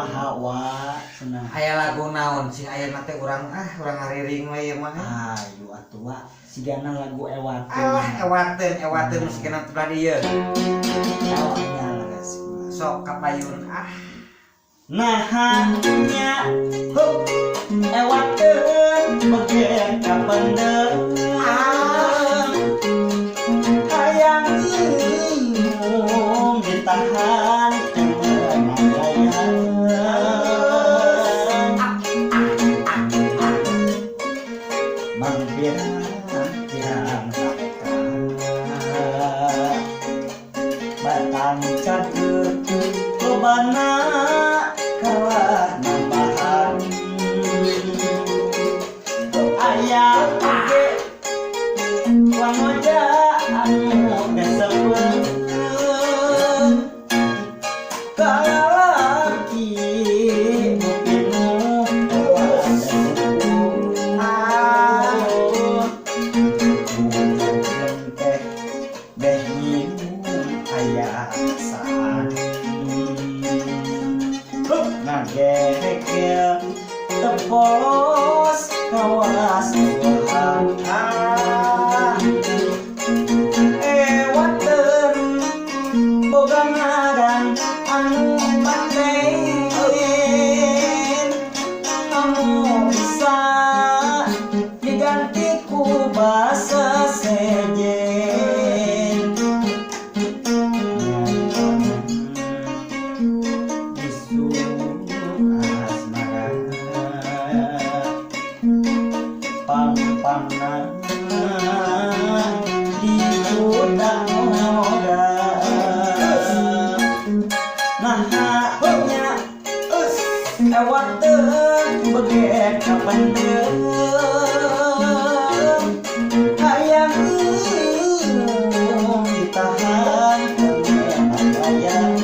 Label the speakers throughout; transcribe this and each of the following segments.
Speaker 1: Hawa senang
Speaker 2: aya lagu naon sing aya nate urang ngariring we ieu mah
Speaker 1: ayo atuh sigana lagu
Speaker 2: ewateun musikeun teh dieu
Speaker 1: awaknya guys
Speaker 2: sok kapayun
Speaker 1: nahanya hup ewateun bagian kapendeng hayang ingin ditahan mampir tiang batang cadet lobana kalah nambahan ayam oge wangoja anu kesepen kalaki mupinu ngagek tepolos kawas Tuhan ewateun boga ngaran anu paten anu bisa diganti ku basa sejen pampanan di budak moga nah haknya ewateun beget kapendeng hayang ditahan kemenayan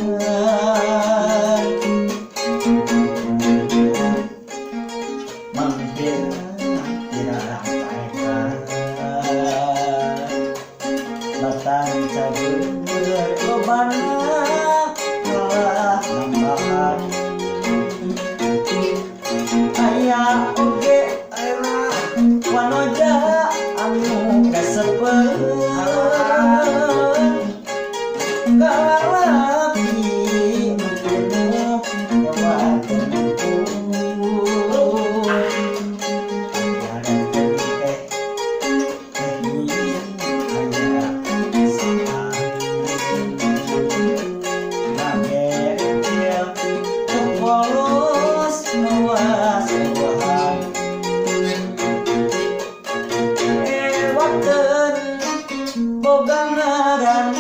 Speaker 1: mampir batang cabai lobana kalah nambahan aya oge wanoja anu kesepen kalaki mupinu ewateun boga ngaran